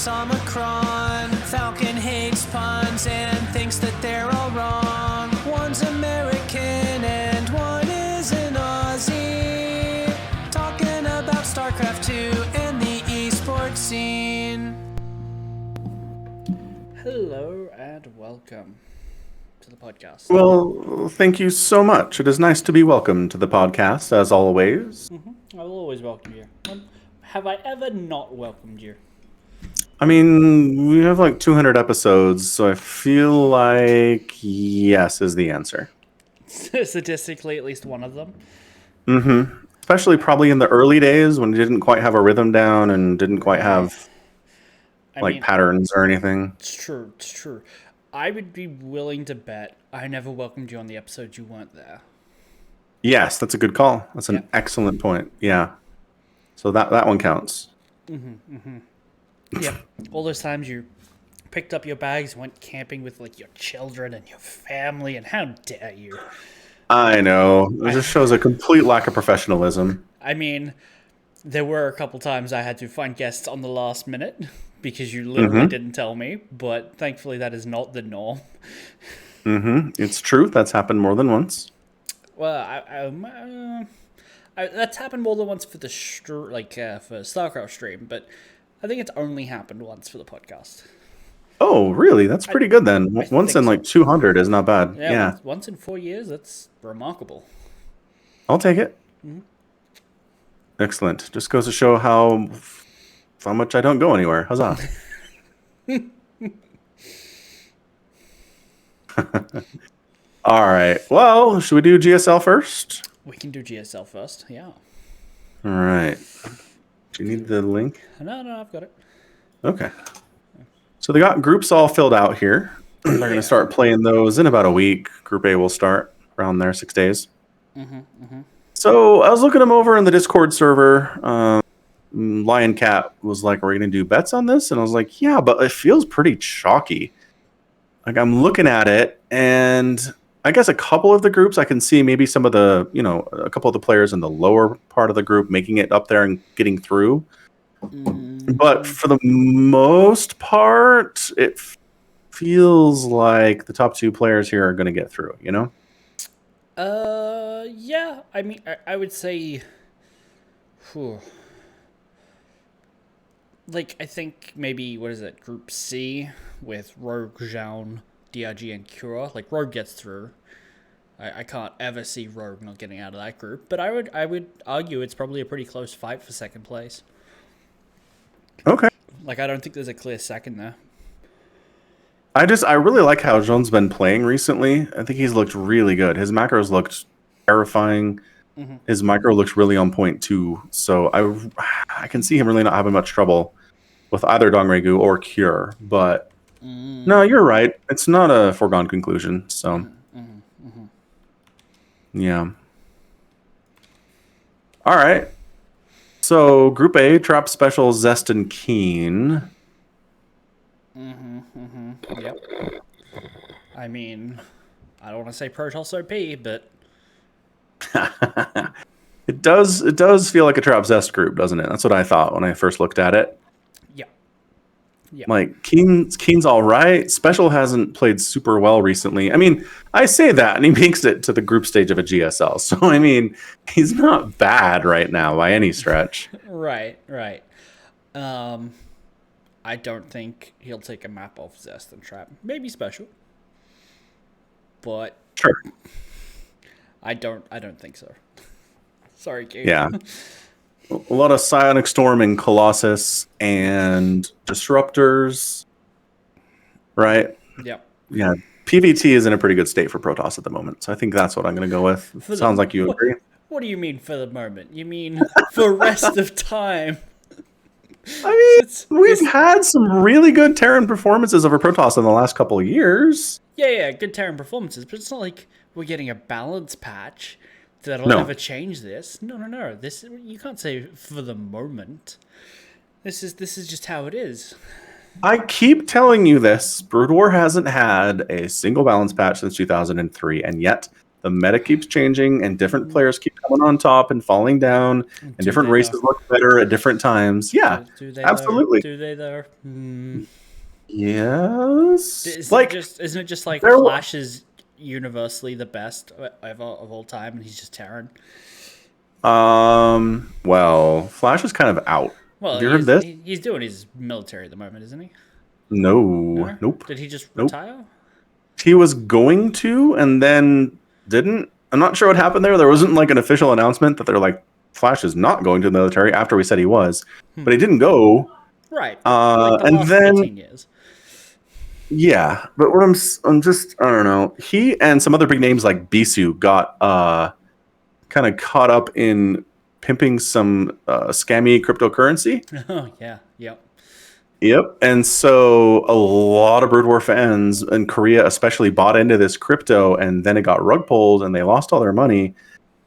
Omicron. Falcon hates puns and thinks that they're all wrong. One's American and one is an Aussie. Talking about StarCraft 2 and the esports scene. Hello and welcome to the podcast. Well, thank you so much. It is nice to be welcomed to the podcast, as always. I will always welcome you. Have I ever not welcomed you? I mean, we have like 200 episodes, so I feel like yes is the answer. Statistically, at least one of them. Especially probably in the early days when we didn't quite have a rhythm down and didn't quite have patterns or anything. It's true. I would be willing to bet I never welcomed you on the episode you weren't there. Yes, that's a good call. That's an excellent point. Yeah. So that one counts. Yeah. All those times you picked up your bags, went camping with like your children and your family, and how dare you? I know. It just shows a complete lack of professionalism. I mean, there were a couple times I had to find guests on the last minute because you literally didn't tell me, but thankfully that is not the norm. It's true. That's happened more than once. Well, that's happened more than once for the for StarCraft stream, but I think it's only happened once for the podcast. Oh, really? That's pretty good then. Once in like 200 is not bad. Yeah. Once in 4 years, that's remarkable. I'll take it. Excellent. Just goes to show how much I don't go anywhere. Huzzah. All right. Well, should we do GSL first? We can do GSL first, yeah. All right. Do you need the link? No, I've got it. Okay. So they got groups all filled out here. They're going to start playing those in about a week. Group A will start around there, 6 days. So I was looking them over in the Discord server. Lion Cat was like, "Are we going to do bets on this?" And I was like, "Yeah, but it feels pretty chalky." Like I'm looking at it, and I guess a couple of the groups I can see maybe some of the, a couple of the players in the lower part of the group making it up there and getting through. But for the most part, it feels like the top 2 players here are going to get through, Yeah. I mean, I would say, I think maybe, Group C with Rogue, Zhao, DRG, and Cura. Like, Rogue gets through. I can't ever see Rogue not getting out of that group. But I would argue it's probably a pretty close fight for second place. Okay. Like, I don't think there's a clear second there. I really like how Zhon's been playing recently. I think he's looked really good. His macros looked terrifying. His micro looks really on point too. So I can see him really not having much trouble with either Dongregu or Cure. But no, you're right. It's not a foregone conclusion. So yeah. All right. So Group A, Trap Special, Zest, and Keen. Yep. I mean, I don't want to say Protoss OP, but it does feel like a Trap Zest group, doesn't it? That's what I thought when I first looked at it. Yeah. Like Keen's all right. Special hasn't played super well recently. I mean, I say that, and he makes it to the group stage of a GSL. So I mean, he's not bad right now by any stretch. Right. I don't think he'll take a map off Zest and Trap. Maybe Special, but sure. I don't think so. Sorry, Gabe. Yeah. A lot of Psionic Storm and Colossus and Disruptors, right? Yep. Yeah. PVT is in a pretty good state for Protoss at the moment, so I think that's what I'm going to go with. Sounds like you agree. What do you mean for the moment? You mean for rest of time? I mean, we've had some really good Terran performances over Protoss in the last couple of years. Yeah, good Terran performances, but it's not like we're getting a balance patch that'll never change this. No. This, you can't say for the moment. This is just how it is. I keep telling you this. Brood War hasn't had a single balance patch since 2003, and yet the meta keeps changing, and different players keep coming on top and falling down, and different races look better at different times. Yeah, do they absolutely. Do they though? Yes. Isn't it just like Flash is universally the best ever of all time, and he's just Terran? Well, Flash is kind of out. Well, have you heard this? He's doing his military at the moment, isn't he? No. Nope. Did he just retire? He was going to, and then didn't. I'm not sure what happened there. There wasn't like an official announcement that they're like, Flash is not going to the military after we said he was, but he didn't go. Right. And then 18 years. Yeah, but what I'm just, I don't know. He and some other big names like Bisu got kind of caught up in pimping some scammy cryptocurrency. Oh yeah, yep. And so a lot of Brood War fans in Korea especially bought into this crypto, and then it got rug pulled and they lost all their money.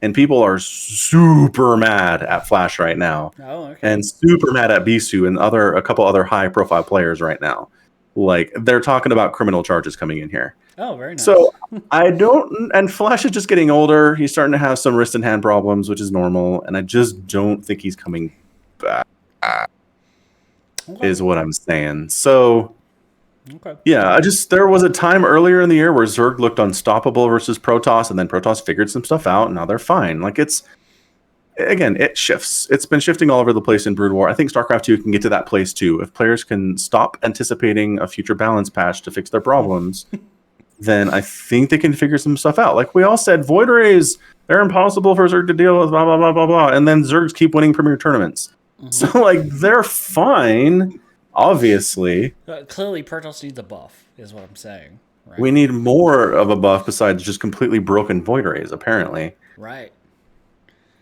And people are super mad at Flash right now. Oh, okay. And super mad at Bisu and a couple other high profile players right now. Like, they're talking about criminal charges coming in here. Oh, very nice. So and Flash is just getting older. He's starting to have some wrist and hand problems, which is normal. And I just don't think he's coming back, is what I'm saying. So, yeah, there was a time earlier in the year where Zerg looked unstoppable versus Protoss, and then Protoss figured some stuff out, and now they're fine. Like, it shifts. It's been shifting all over the place in Brood War. I think StarCraft 2 can get to that place too. If players can stop anticipating a future balance patch to fix their problems, then I think they can figure some stuff out. Like we all said, Void Rays, they're impossible for Zerg to deal with, blah, blah, blah, blah, blah. And then Zergs keep winning Premier tournaments. So, like, they're fine, obviously. Clearly, Protoss needs a buff, is what I'm saying. Right? We need more of a buff besides just completely broken Void Rays, apparently. Right.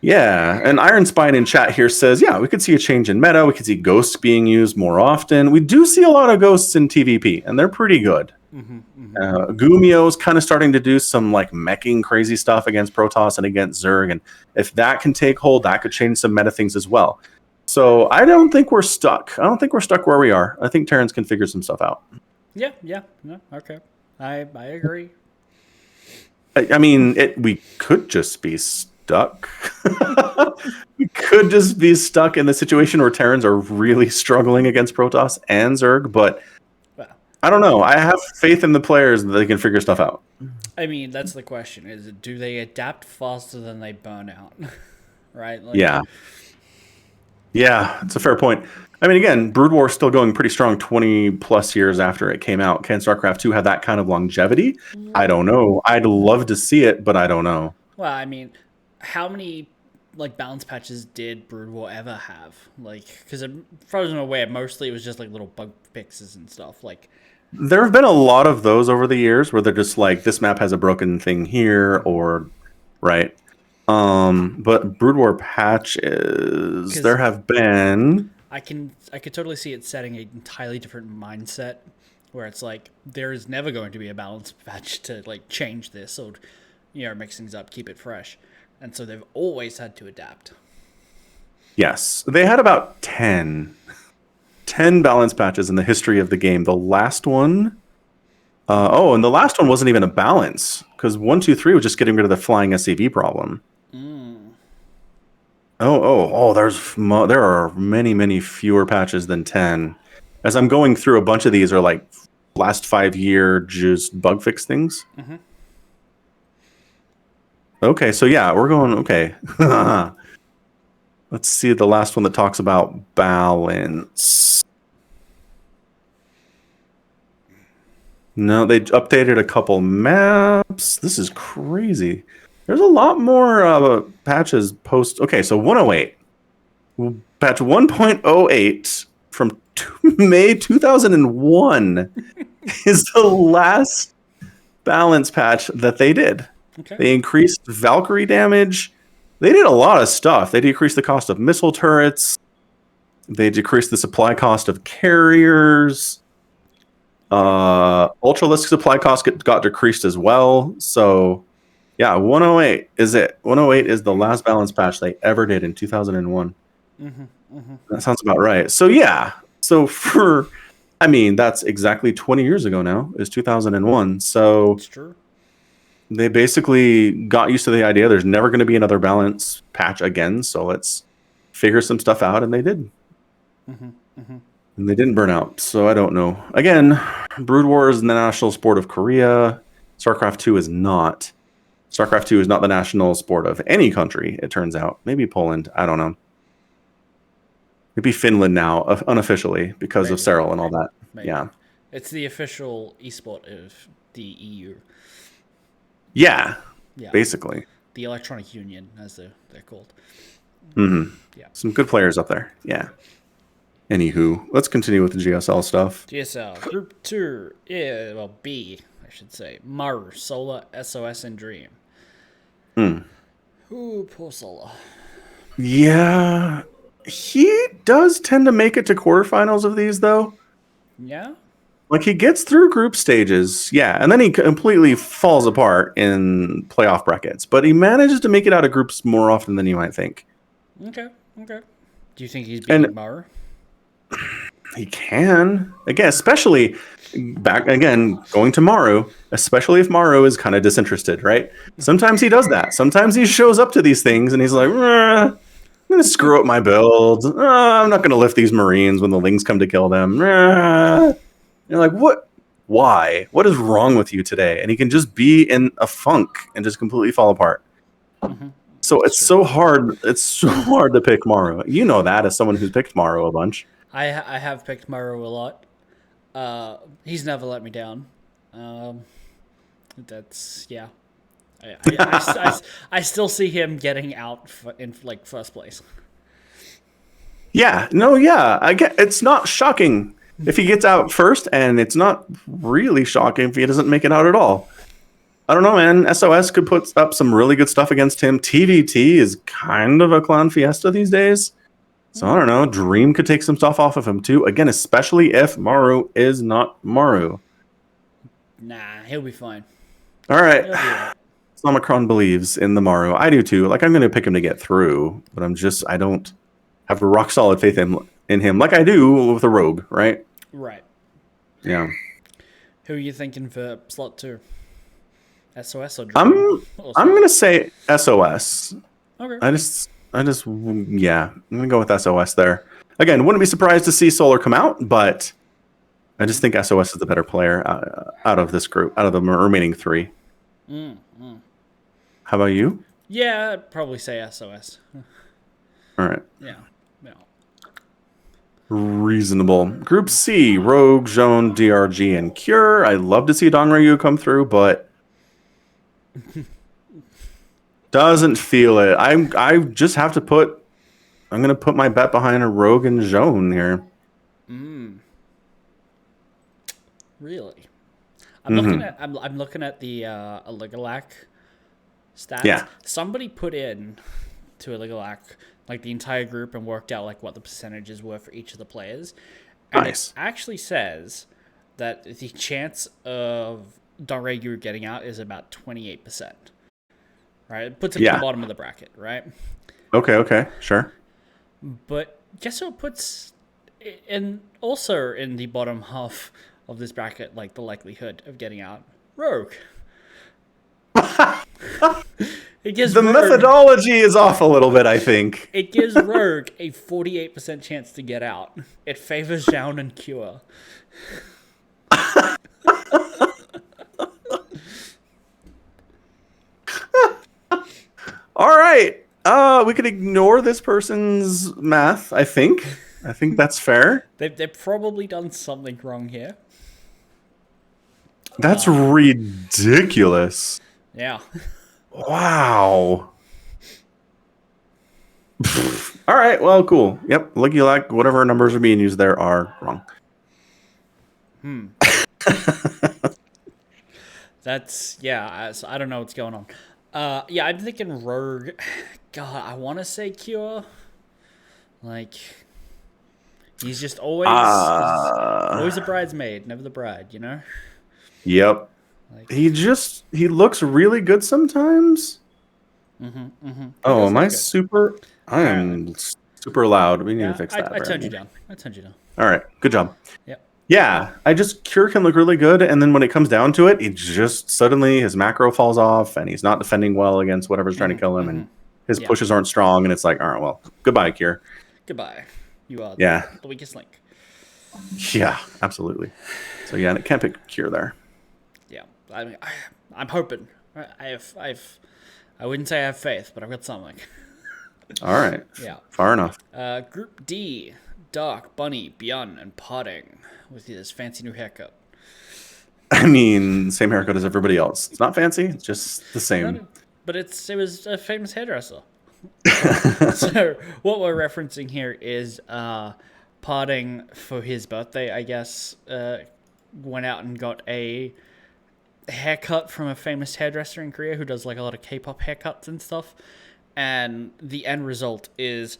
Yeah, and Iron Spine in chat here says, yeah, we could see a change in meta. We could see ghosts being used more often. We do see a lot of ghosts in TVP, and they're pretty good. Gumio's kind of starting to do some like meching crazy stuff against Protoss and against Zerg, and if that can take hold, that could change some meta things as well. So I don't think we're stuck. I don't think we're stuck where we are. I think Terrans can figure some stuff out. Yeah, no, okay. I agree. I mean, we could just be stuck. We could just be stuck in the situation where Terrans are really struggling against Protoss and Zerg, but I don't know. I have faith in the players that they can figure stuff out. I mean, that's the question. Do they adapt faster than they burn out? Right? Like, yeah, it's a fair point. I mean, again, Brood War is still going pretty strong 20 plus years after it came out. Can StarCraft 2 have that kind of longevity? I don't know. I'd love to see it, but I don't know. Well, I mean, how many like balance patches did Brood War ever have? Like, because Frozen Aware, mostly it was just like little bug fixes and stuff. Like, there have been a lot of those over the years where they're just like, this map has a broken thing here, or right. But Brood War patches, there have been. I could totally see it setting an entirely different mindset, where it's like there is never going to be a balance patch to like change this or mix things up, keep it fresh, and so they've always had to adapt. Yes, they had about 10 balance patches in the history of the game. The last one, and the last one wasn't even a balance, because 1, 2, 3 was just getting rid of the flying SCV problem. There are many fewer patches than 10. As I'm going through, a bunch of these are like last 5-year just bug fix things. Okay, so yeah, we're going okay. Let's see the last one that talks about balance. No, they updated a couple maps. This is crazy. There's a lot more patches post. Okay, so 108. Patch 1.08 from May 2001 is the last balance patch that they did. Okay. They increased Valkyrie damage. They did a lot of stuff. They decreased the cost of missile turrets. They decreased the supply cost of carriers. Ultralisk supply cost got decreased as well. So, yeah, 108 is it. 108 is the last balance patch they ever did in 2001. That sounds about right. So, yeah. So, that's exactly 20 years ago now, is 2001. So, it's true. They basically got used to the idea there's never going to be another balance patch again, so let's figure some stuff out, and they did. And they didn't burn out, so I don't know. Again, Brood War is the national sport of Korea. StarCraft 2 is not. StarCraft 2 is not the national sport of any country, it turns out. Maybe Poland, I don't know. Maybe Finland now, unofficially, because of Cyril and all that. Maybe. Yeah. It's the official esport of the EU. Yeah, basically. The Electronic Union, as they're called. Yeah. Some good players up there. Yeah. Anywho, let's continue with the GSL stuff. GSL, Group 2, B, I should say. Maru, Solar, SOS, and Dream. Ooh, poor Solar. Yeah. He does tend to make it to quarterfinals of these, though. Yeah? Like, he gets through group stages, yeah, and then he completely falls apart in playoff brackets. But he manages to make it out of groups more often than you might think. Okay. Do you think he's beating Maru? He can. Again, especially going to Maru, especially if Maru is kind of disinterested, right? Sometimes he does that. Sometimes he shows up to these things and he's like, I'm going to screw up my build. I'm not going to lift these Marines when the Lings come to kill them. You're like, what? Why? What is wrong with you today? And he can just be in a funk and just completely fall apart. So it's so hard. It's so hard to pick Maru. You know that as someone who's picked Maru a bunch. I have picked Maru a lot. He's never let me down. That's yeah. I still see him getting out in like first place. Yeah. No. Yeah. It's not shocking if he gets out first, and it's not really shocking if he doesn't make it out at all. I don't know, man. SOS could put up some really good stuff against him. TVT is kind of a clown fiesta these days. So I don't know. Dream could take some stuff off of him too. Again, especially if Maru is not Maru. Nah, he'll be fine. All right. Omicron believes in the Maru. I do too. Like, I'm going to pick him to get through, but I don't have a rock solid faith in him like I do with a rogue, right? Right. Yeah. Who are you thinking for slot 2? SOS or Dream? I'm going to say SOS. Okay. I'm going to go with SOS there. Again, wouldn't be surprised to see Solar come out, but I just think SOS is the better player out of this group, out of the remaining 3. How about you? Yeah, I'd probably say SOS. All right. Yeah. Reasonable. Group C, Rogue, Zhone, DRG, and Cure. I'd love to see Donryu come through, but doesn't feel it. I just have to I'm going to put my bet behind a Rogue and Zhone here. Really? I'm looking at the Aligalac stats. Yeah. Somebody put in to Aligalac like the entire group and worked out like what the percentages were for each of the players. And Nice. It actually says that the chance of Donryu getting out is about 28%. Right? It puts him at the bottom of the bracket, right? Okay, sure. But guess who puts also in the bottom half of this bracket, like the likelihood of getting out? Rogue. It gives the methodology is off a little bit, I think. It gives Rogue a 48% chance to get out. It favors Zhao and Cure. All right. We could ignore this person's math, I think. I think that's fair. They've probably done something wrong here. That's ridiculous. Yeah. Wow. All right. Well, cool. Yep. Looky like whatever numbers are being used there are wrong. That's I don't know what's going on. I'm thinking Rogue. God, I want to say Cure. Like, he's just always a bridesmaid, never the bride, you know? Yep. Like, he looks really good sometimes. Oh, am I super? I am super loud. We need to fix that. I turned you down. All right. Good job. Yep. Yeah, Cure can look really good, and then when it comes down to it, it just suddenly his macro falls off, and he's not defending well against whatever's trying to kill him, and his pushes aren't strong, and it's like, all right, well, goodbye, Cure. Goodbye. You are the weakest link. Yeah, absolutely. So yeah, and it can't pick Cure there. Yeah, I mean, I'm hoping. I wouldn't say I have faith, but I've got something. All right. Yeah. Far enough. Group D, Dark, Bunny, Beyond, and Potting with his fancy new haircut. I mean, same haircut as everybody else. It's not fancy, it's just the same. But it was a famous hairdresser. So what we're referencing here is Potting for his birthday, I guess, went out and got a haircut from a famous hairdresser in Korea who does like a lot of K-pop haircuts and stuff. And the end result is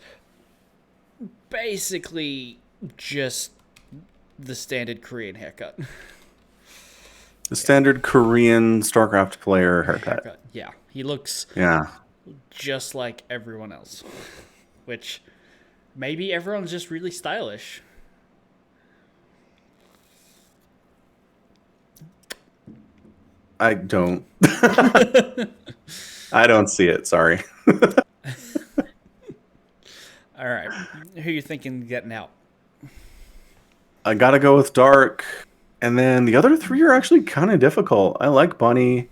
basically just the standard Korean haircut. The standard Korean StarCraft player haircut. Yeah, he looks just like everyone else, which maybe everyone's just really stylish. I don't. I don't see it. Sorry. All right, who are you thinking getting out? I gotta go with Dark, and then the other three are actually kind of difficult. I like Bunny.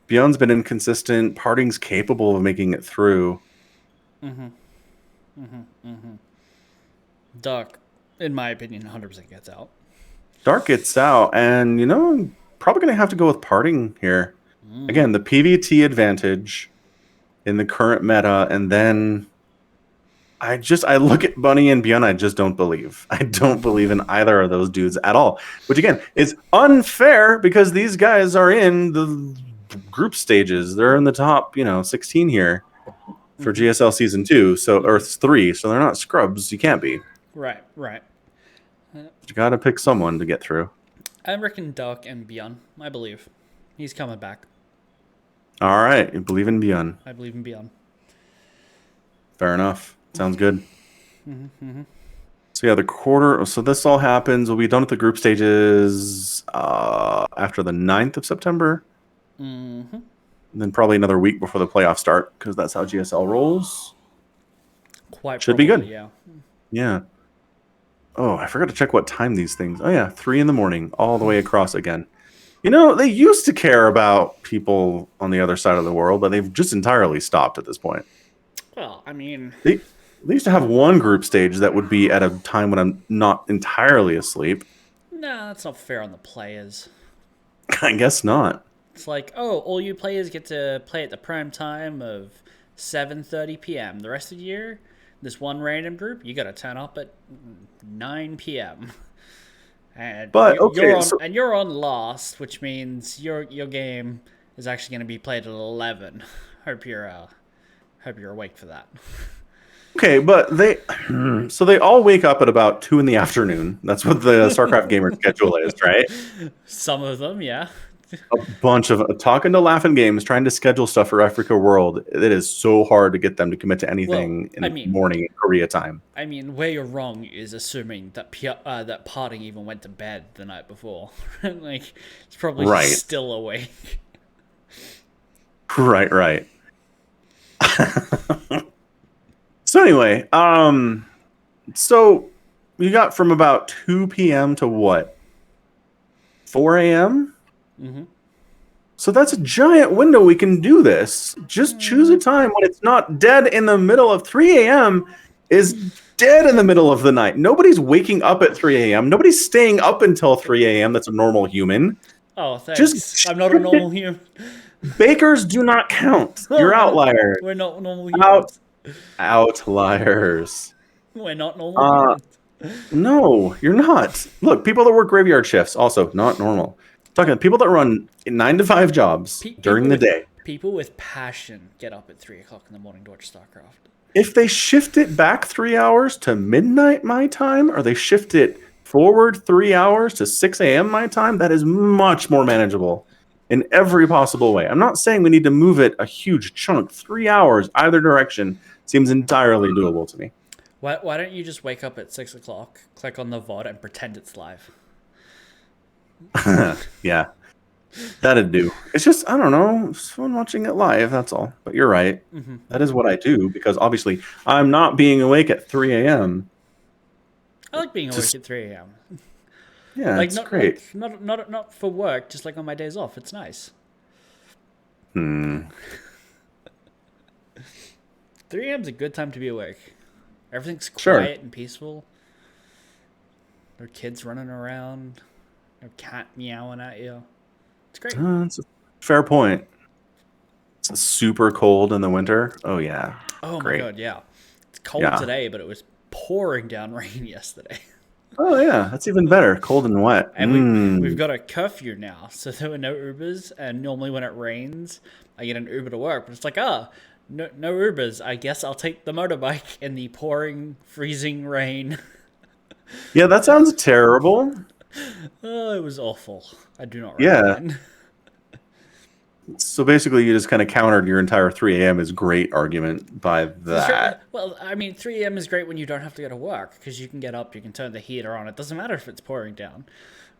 Beyond's been inconsistent. Parting's capable of making it through. Dark, in my opinion, 100% gets out. Dark gets out, and I'm probably gonna have to go with Parting here. Again, the PvT advantage in the current meta, and then I look at Bunny and Beyond, I just don't believe. I don't believe in either of those dudes at all. Which again is unfair because these guys are in the group stages. They're in the top, 16 here for GSL Season 2, or 3, so they're not scrubs. You can't be. Right. You gotta pick someone to get through. I reckon Dark and Beyond. I believe. He's coming back. All right, you believe in Beyond. I believe in Beyond. Fair enough. Sounds good. So yeah, the quarter. So this all happens. We'll be done with the group stages after the 9th of September. And then probably another week before the playoffs start because that's how GSL rolls. Should be good. Yeah. Oh, I forgot to check what time these things. Oh yeah, 3 a.m, all the way across again. They used to care about people on the other side of the world, but they've just entirely stopped at this point. Well, I mean, they used to have one group stage that would be at a time when I'm not entirely asleep. No, that's not fair on the players. I guess not. It's like, all you players get to play at the prime time of 7:30 p.m. The rest of the year, this one random group, you got to turn up at 9 p.m. And you're on last, which means your game is actually going to be played at 11. Hope you're awake for that. Okay, but they all wake up at about 2 p.m. That's what the StarCraft gamer schedule is, right? Some of them, yeah. A bunch of talking to Laughing Games, trying to schedule stuff for Africa World. It is so hard to get them to commit to anything in the morning in Korea time. I mean, where you're wrong is assuming that that Parting even went to bed the night before. Like, it's probably still awake. Right. So anyway, so you got from about 2 p.m. to what? 4 a.m.? So that's a giant window we can do this. Just choose a time when it's not dead in the middle of 3 a.m. is dead in the middle of the night. Nobody's waking up at 3 a.m. Nobody's staying up until 3 a.m. That's a normal human. Oh, thanks. I'm not a normal human. Bakers do not count. You're outliers. We're not normal humans. Outliers. We're not normal humans. No, you're not. Look, people that work graveyard shifts, also not normal. Talking to people that run 9-to-5 jobs during the day. People with passion get up at 3 o'clock in the morning to watch StarCraft. If they shift it back 3 hours to midnight my time, or they shift it forward 3 hours to 6 a.m. my time, that is much more manageable in every possible way. I'm not saying we need to move it a huge chunk. 3 hours either direction seems entirely doable to me. Why don't you just wake up at 6 o'clock, click on the VOD, and pretend it's live? Yeah, that'd do. It's just, I don't know. It's fun watching it live. That's all. But you're right. That is what I do because obviously I'm not being awake at 3 a.m. I like being awake Just at 3 a.m. Yeah, Like it's great. not for work, just like on my days off. It's nice. 3 a.m. is a good time to be awake. Everything's quiet Sure. and peaceful. No kids running around. No cat meowing at you. It's great. That's a fair point. It's super cold in the winter. Oh yeah, Oh my great. god, yeah. It's cold Yeah. today, but it was pouring down rain yesterday. Oh yeah, that's even better. Cold and wet. And we've got a curfew now, so there were no Ubers. And normally when it rains, I get an Uber to work. But it's like, no Ubers. I guess I'll take the motorbike in the pouring, freezing rain. Yeah, that sounds terrible. Oh, it was awful. I do not Yeah. recommend. So basically, you just kind of countered your entire 3 a.m. is great argument by that. Well, I mean, 3 a.m. is great when you don't have to go to work because you can get up, you can turn the heater on. It doesn't matter if it's pouring down,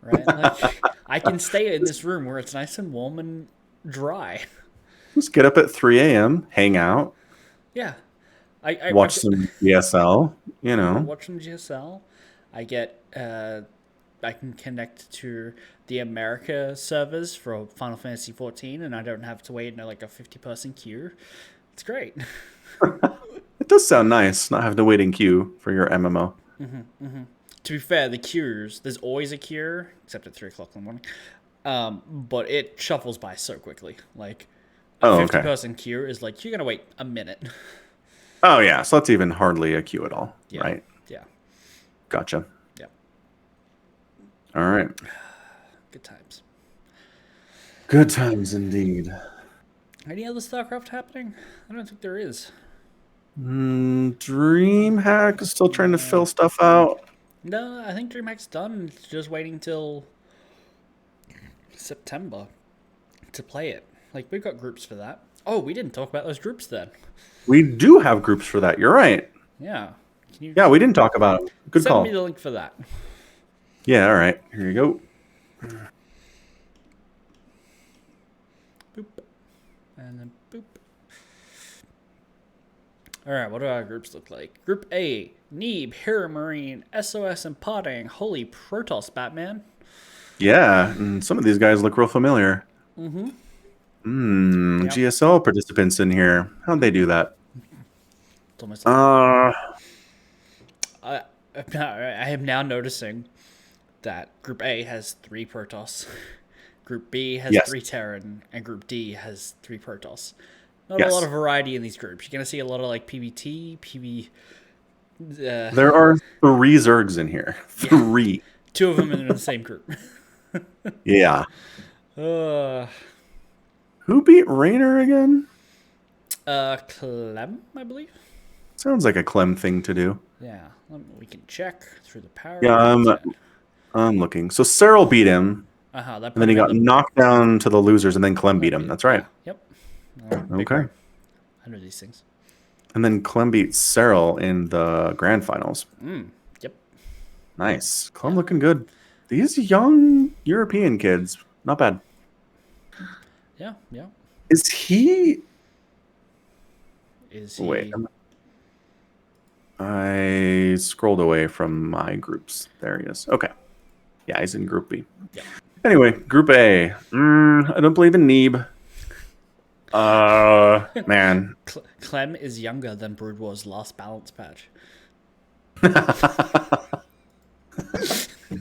right? Like, I can stay in this room where it's nice and warm and dry. Just get up at 3 a.m., hang out, Yeah. watch some ESL, you know. Watch some GSL. I get I can connect to the America servers for Final Fantasy 14, and I don't have to wait in like a 50-person queue. It's great. It does sound nice not having to wait in queue for your MMO. To be fair, the queues, there's always a queue, except at 3 o'clock in the morning. But it shuffles by so quickly. Like, a Oh, okay. 50-person queue is like, you're going to wait a minute. Oh yeah, so that's even hardly a queue at all, Yeah. right? Yeah. Gotcha. Yeah. All right. Good times. Good times indeed. Any other StarCraft happening? I don't think there is. DreamHack is still trying to fill stuff out. No, I think DreamHack's done. It's just waiting till September to play it. Like, we've got groups for that. Oh, we didn't talk about those groups then. We do have groups for that. You're right. Yeah. Can you Yeah, we didn't talk about it. Good send call. me the link for that? Yeah, all right. Here you go. Boop. And then boop. Alright, what do our groups look like? Group A, Neeb, Hero Marine, SOS, and Potting. Holy Protoss, Batman. Yeah, and some of these guys look real familiar. Yep. GSL participants in here. How'd they do that? It's almost like I am now noticing that Group A has 3 Protoss, Group B has Yes. 3 Terran, and Group D has 3 Protoss. Not Yes. a lot of variety in these groups. You're going to see a lot of like PBT, PB... There are 3 Zergs in here. 3. 2 of them in the same group. Yeah. Uh, Who beat Raynor again? Clem, I believe? Sounds like a Clem thing to do. Yeah, we can check through the power. Yeah, I'm looking. So Cyril beat him, That and then he got knocked down to the losers, and then Clem beat him. That's right. Yep. All right, big Okay. brain. I know these things. And then Clem beat Cyril in the grand finals. Yep. Nice. Clem looking good. These young European kids, not bad. Yeah, yeah. Is he? Is he... Wait. I scrolled away from my groups. There he is. Okay. Yeah, he's in Group B. Yeah. Anyway, Group A. I don't believe in Neeb. Man. Clem is younger than Brood War's last balance patch.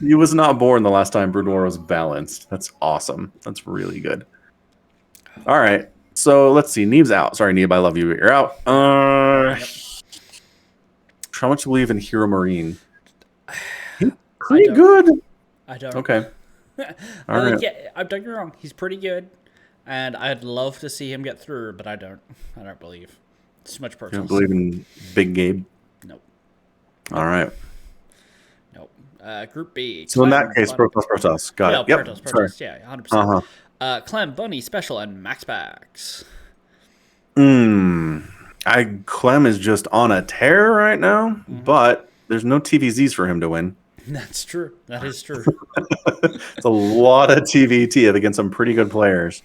He was not born the last time Brood War was balanced. That's awesome. That's really good. All right. So let's see. Neeb's out. Sorry, Neeb. I love you, but you're out. How much do you believe in Hero Marine? He's pretty good. I don't. Okay. All right. Yeah, don't get me wrong. He's pretty good, and I'd love to see him get through, but I don't. I don't believe. It's too much You purchase. don't believe in Big Gabe? Nope. All right. Nope. Group B. So in Clem, that case, Bunny. Protoss. Got Yeah, it. Yep. Protoss. Sorry. Yeah, 100%. Uh-huh. Clem, Bunny, Special, and Max Packs. Clem is just on a tear right now, but there's no TVZs for him to win. That's true. That is true. It's a lot of TVT against some pretty good players.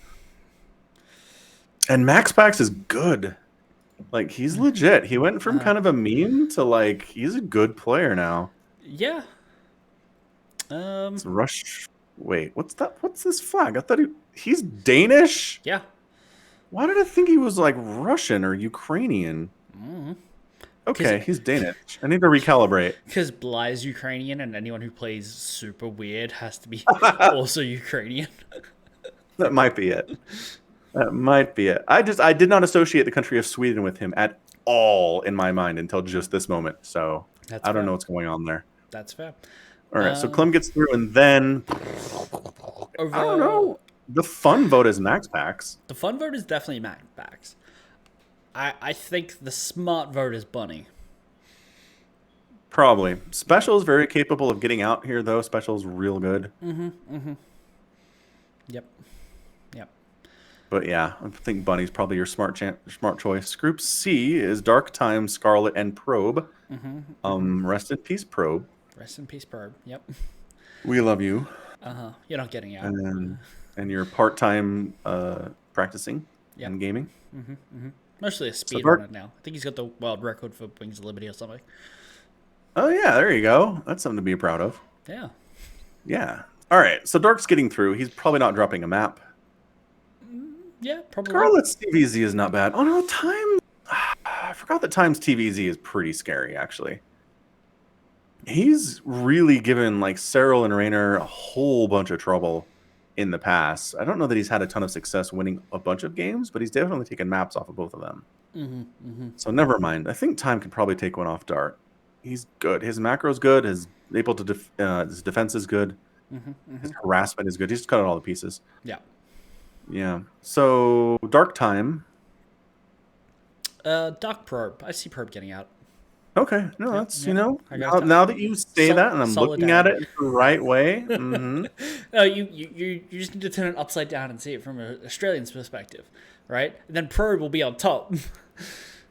And Max Pax is good. Like, he's legit. He went from kind of a meme to, like, he's a good player now. Yeah. It's Rush. Wait, what's that? What's this flag? I thought he's Danish? Yeah. Why did I think he was, like, Russian or Ukrainian? Okay, he's Danish. I need to recalibrate. Because Bly is Ukrainian, and anyone who plays super weird has to be also Ukrainian. That might be it. That might be it. I did not associate the country of Sweden with him at all in my mind until just this moment. So I don't know what's going on there. That's fair. All right, so Clem gets through, and then I don't know. The fun vote is Max Pax. The fun vote is definitely Max Pax. I think the smart vote is Bunny. Probably. Special is very capable of getting out here, though. Special is real good. Yep. But yeah, I think Bunny's probably your smart choice. Group C is Dark Time, Scarlet, and Probe. Rest in peace, Probe. Rest in peace, Probe. Yep. We love you. You're not getting out. And you're part-time practicing and gaming. Mostly a speedrunner now. I think he's got the world record for Wings of Liberty or something. Oh yeah, there you go. That's something to be proud of. Yeah. Yeah. All right. So Dark's getting through. He's probably not dropping a map. Yeah, probably. Scarlet's TVZ is not bad. Oh no, Time. I forgot that Time's TVZ is pretty scary, actually. He's really given like Cyril and Raynor a whole bunch of trouble in the past. I don't know that he's had a ton of success winning a bunch of games, but he's definitely taken maps off of both of them. So never mind. I think Time could probably take one off Dart. He's good. His macro's good. His his defense is good. His harassment is good. He's just cut out all the pieces. Yeah. Yeah. So Dark Time. Dark Probe. I see Probe getting out. Okay. No, that's now that you say Sol- that and I'm looking at it the right way. No, you just need to turn it upside down and see it from an Australian's perspective, right? And then Probe will be on top.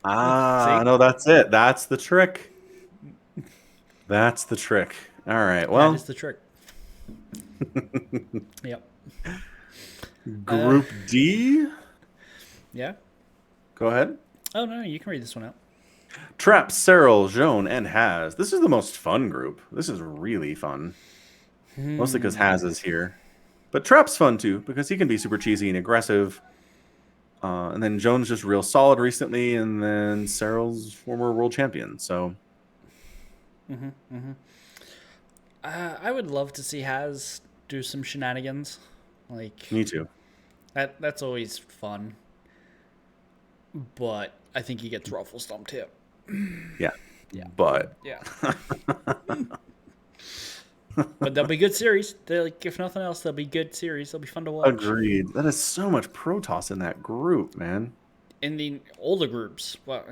No, that's it. That's the trick. That's the trick. All right. Well, that is the trick. Yep. Group D. Yeah. Go ahead. Oh no, you can read this one out. Trap, Cyril, Joan, and Haz. This is the most fun group. This is really fun. Mostly because Haz is here. But Trap's fun too, because he can be super cheesy and aggressive. And then Joan's just real solid recently, and then Cyril's former world champion. So. I would love to see Haz do some shenanigans. Like Me too. That's always fun. But I think he gets ruffle stomped here. Yeah. But. Yeah. But they'll be good series. They're like, if nothing else, they'll be good series. They'll be fun to watch. Agreed. That is so much Protoss in that group, man. In the older groups, well,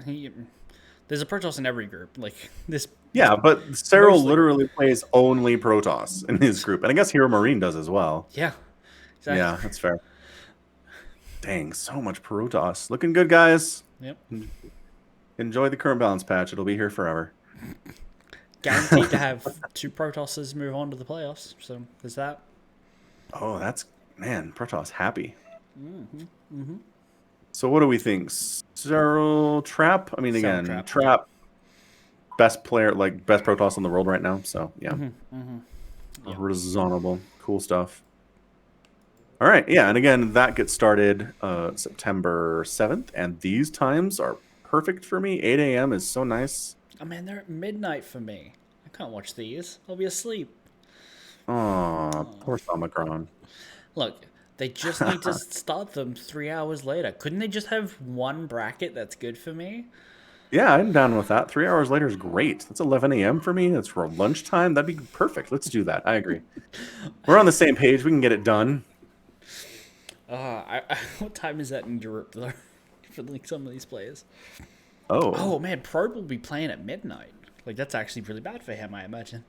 there's a Protoss in every group. Like this. Yeah, but Cyril literally plays only Protoss in his group, and I guess Hero Marine does as well. Yeah. Exactly. Yeah, that's fair. Dang, so much Protoss. Looking good, guys. Yep. Enjoy the current balance patch. It'll be here forever. Guaranteed to have 2 Protosses move on to the playoffs. So there's that. Oh, man, Protoss happy. So what do we think? Cyril, Trap? I mean, again, Trap, best player, like best Protoss in the world right now. So yeah, reasonable, cool stuff. All right, yeah, and again, that gets started September 7th, and these times are perfect for me. 8 a.m. is so nice. Oh man, they're at midnight for me. I can't watch these. I'll be asleep. Oh, poor Omicron. Look, they just need to start them 3 hours later. Couldn't they just have one bracket that's good for me? Yeah, I'm down with that. 3 hours later is great. That's 11 a.m. for me. That's for lunchtime. That'd be perfect. Let's do that. I agree. We're on the same page. We can get it done. What time is that in Europe, though, for like some of these players? Oh, man, Probe will be playing at midnight. Like, that's actually really bad for him, I imagine.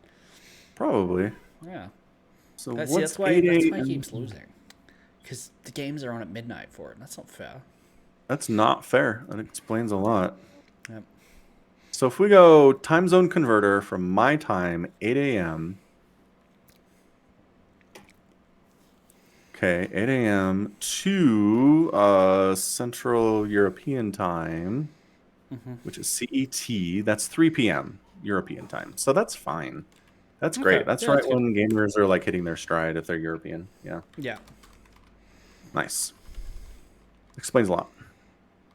Probably. Yeah. So that's why he keeps losing. Because the games are on at midnight for it. That's not fair. That's not fair. That explains a lot. Yep. So if we go time zone converter from my time, 8 a.m. Okay, 8 a.m. to Central European time, which is CET. That's 3 p.m. European time. So that's fine. That's great. Okay, That's yeah, right that's good. when gamers are like hitting their stride if they're European. Yeah. Yeah. Nice. Explains a lot.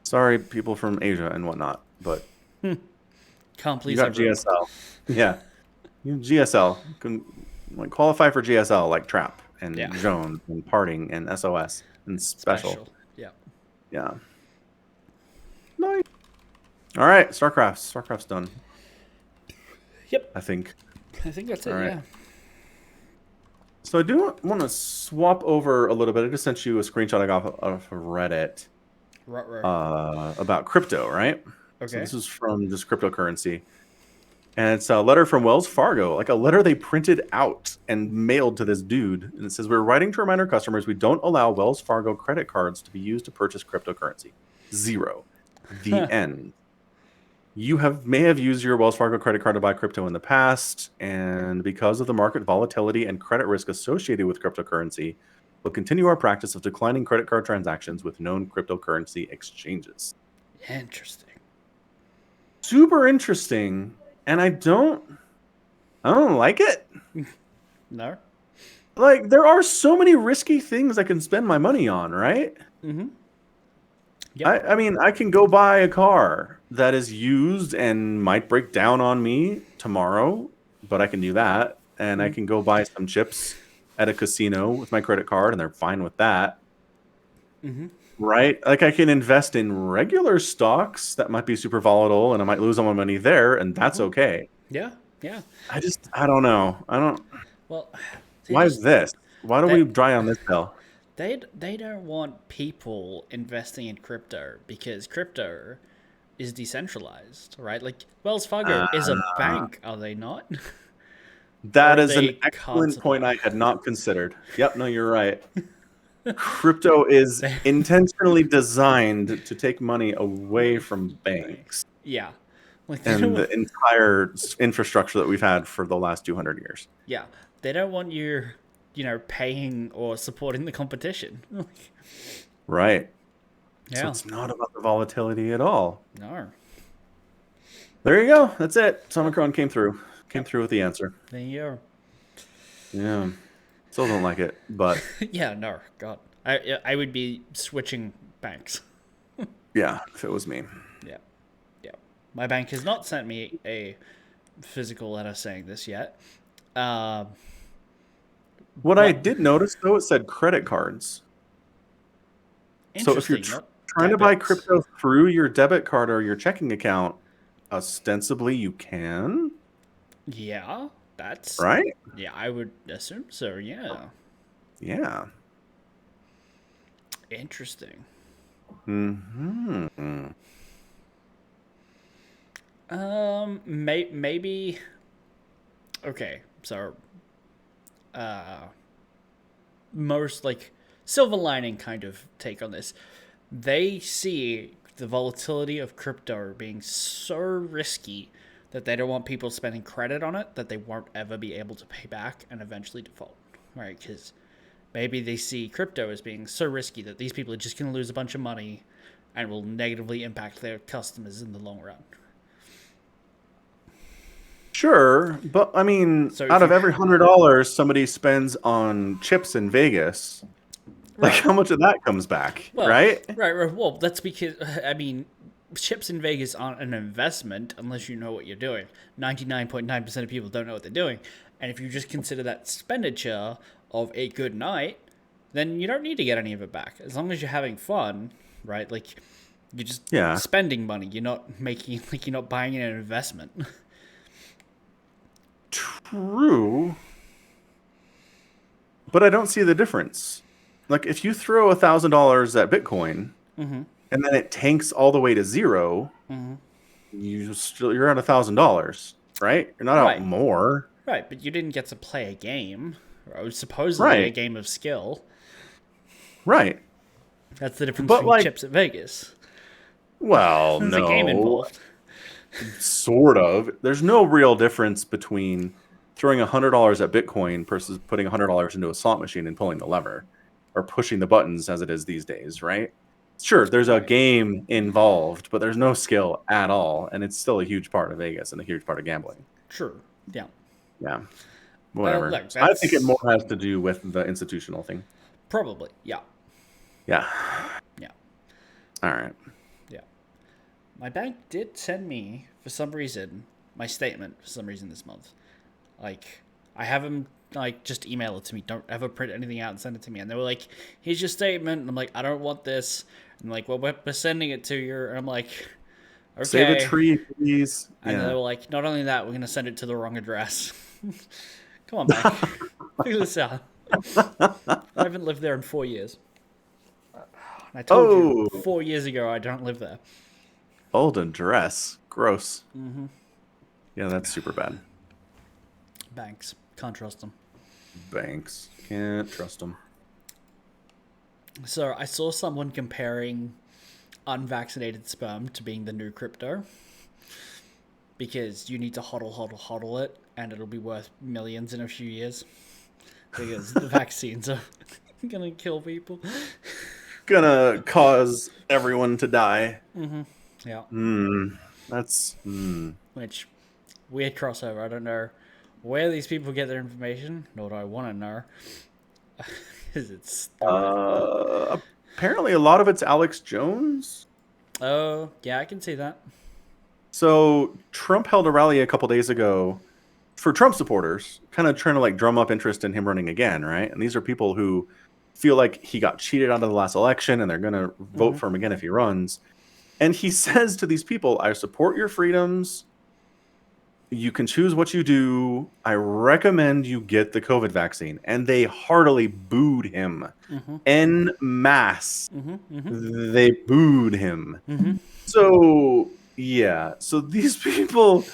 Sorry, people from Asia and whatnot, but Can't please you got everyone. GSL. Yeah. You GSL can like qualify for GSL like Trap and Yeah. Jones and Parting and SOS and Special. Yeah. Yeah. Nice. All right, StarCraft. StarCraft's done. Yep. I think. I think that's it. All right. Yeah. So I do want to swap over a little bit. I just sent you a screenshot I got of Reddit about crypto, right? Okay. So this is from just cryptocurrency. And it's a letter from Wells Fargo, like a letter they printed out and mailed to this dude. And it says, we're writing to remind our customers we don't allow Wells Fargo credit cards to be used to purchase cryptocurrency. 0. The end. You may have used your Wells Fargo credit card to buy crypto in the past, and because of the market volatility and credit risk associated with cryptocurrency, we'll continue our practice of declining credit card transactions with known cryptocurrency exchanges. Interesting. Super interesting, and I don't like it. No. Like, there are so many risky things I can spend my money on, right? Mm-hmm. Yep. I mean, I can go buy a car that is used and might break down on me tomorrow, but I can do that. And I can go buy some chips at a casino with my credit card, and they're fine with that. Mm-hmm. Right? Like, I can invest in regular stocks that might be super volatile, and I might lose all my money there, and that's okay. Yeah. Yeah. I don't know. Well, Why is this? Why do we dry on this hill? They don't want people investing in crypto because crypto is decentralized, right? Like Wells Fargo is a bank, are they not? That Or is they an excellent constantly- point I had not considered. Yep, no, you're right. Crypto is intentionally designed to take money away from banks Yeah. Like they and don't the want, entire infrastructure that we've had for the last 200 years. yeah, they don't want you, paying or supporting the competition. Right. Yeah. So it's not about the volatility at all. No. There you go. That's it. Omicron came through. Came through with the answer. There you go. Yeah. Still don't like it, but Yeah, no, God. I would be switching banks. yeah, if it was me. Yeah. Yeah. My bank has not sent me a physical letter saying this yet. What I did notice, though, it said credit cards. So if you're Interesting, not trying to buy debits. crypto through your debit card or your checking account, ostensibly you can, Yeah, that's right? Yeah, I would assume so. Yeah, Yeah. interesting. Mm-hmm. Maybe. Okay, so, most like silver lining kind of take on this. They see the volatility of crypto being so risky that they don't want people spending credit on it that they won't ever be able to pay back and eventually default, right? Because maybe they see crypto as being so risky that these people are just going to lose a bunch of money and will negatively impact their customers in the long run. Sure, but I mean, So out if of you- every $100 somebody spends on chips in Vegas, like how much of that comes back, Well, right? Right. Well, that's because, I mean, chips in Vegas aren't an investment unless you know what you're doing. 99.9% of people don't know what they're doing. And if you just consider that expenditure of a good night, then you don't need to get any of it back. As long as you're having fun, right? Like, you're just spending money. You're not making, like, you're not buying an investment. True, but I don't see the difference. Like, if you throw $1,000 at Bitcoin and then it tanks all the way to 0, you're at $1,000, right? You're not out more, Right, but you didn't get to play a game. It was supposedly a game of skill. right? That's the difference But, between like, chips at Vegas. Well, There's no. a game involved. Sort of. There's no real difference between throwing $100 at Bitcoin versus putting $100 into a slot machine and pulling the lever or pushing the buttons as it is these days, right? Sure, there's a Right. game involved, but there's no skill at all, and it's still a huge part of Vegas and a huge part of gambling. True. Yeah. Yeah, whatever. Look, I think it that's more has to do with the institutional thing. probably. Yeah. Yeah. Yeah. All right. Yeah. My bank did send me, for some reason, my statement for some reason this month. Like, I have them, like, just email it to me. Don't ever print anything out and send it to me. And they were like, here's your statement. And I'm like, I don't want this. And like, well, we're sending it to you. And I'm like, okay. Save a tree, please. And they were like, not only that, we're going to send it to the wrong address. Come on, bank. Figure this out. I haven't lived there in 4 years. I told you 4 years ago I don't live there. Old address. Gross. Mm-hmm. Yeah, that's super bad. Banks. Can't trust them. Banks. Can't trust them. So I saw someone comparing unvaccinated sperm to being the new crypto. Because you need to hodl it, and it'll be worth millions in a few years. Because the vaccines are gonna kill people. Gonna cause everyone to die. Mm-hmm. Yeah. That's... Which, weird crossover. I don't know where these people get their information, nor do I want to know. Because it's... apparently a lot of it's Alex Jones. Oh, yeah, I can see that. So Trump held a rally a couple days ago for Trump supporters, kind of trying to like drum up interest in him running again, right? And these are people who feel like he got cheated out of the last election and they're going to vote for him again if he runs. And he says to these people, I support your freedoms. You can choose what you do. I recommend you get the COVID vaccine. And they heartily booed him. En masse. They booed him. So, yeah. So these people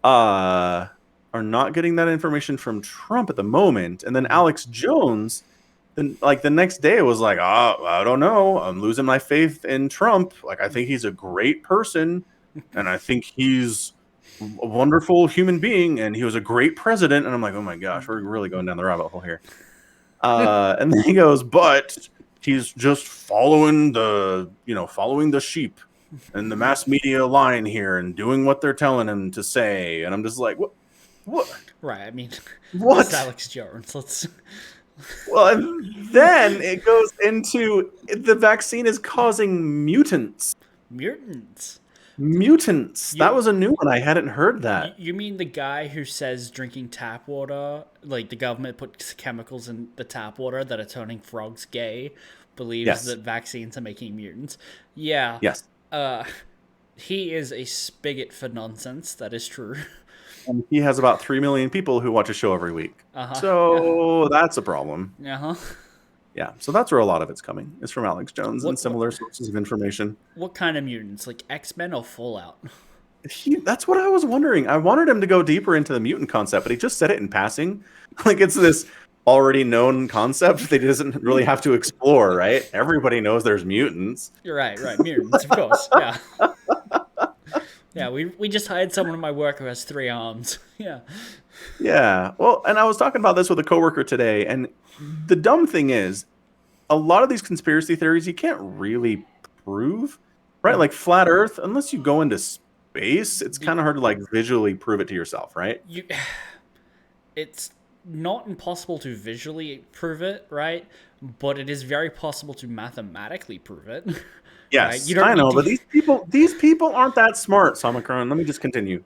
are not getting that information from Trump at the moment. And then Alex Jones, then like the next day was like, I don't know. I'm losing my faith in Trump. Like, I think he's a great person. And I think he's a wonderful human being. And he was a great president. And I'm like, oh my gosh, we're really going down the rabbit hole here. And then he goes, but he's just following the sheep and the mass media line here and doing what they're telling him to say. And I'm just like, what? Right, I mean, What? It's Alex Jones. Let's... Well, and then it goes into the vaccine is causing mutants. Mutants? That was a new one. I hadn't heard that. You mean the guy who says drinking tap water, like the government puts chemicals in the tap water that are turning frogs gay, believes that vaccines are making mutants? Yeah. Yes. He is a spigot for nonsense. That is true. And he has about 3 million people who watch a show every week. So that's a problem. Yeah, so that's where a lot of it's coming. It's from Alex Jones and similar sources of information. What kind of mutants? Like X-Men or Fallout? That's what I was wondering. I wanted him to go deeper into the mutant concept, but he just said it in passing. Like it's this already known concept they doesn't really have to explore, right? Everybody knows there's mutants. You're right, mutants, of course. Yeah. Yeah, we just hired someone in my work who has 3 arms. Yeah. Yeah. Well, and I was talking about this with a coworker today, and the dumb thing is, a lot of these conspiracy theories you can't really prove, right? Like flat Earth, unless you go into space, it's kind of hard to like visually prove it to yourself, right? It's not impossible to visually prove it, right? But it is very possible to mathematically prove it. Yes, right? I know, but these people aren't that smart, Samacron. Let me just continue.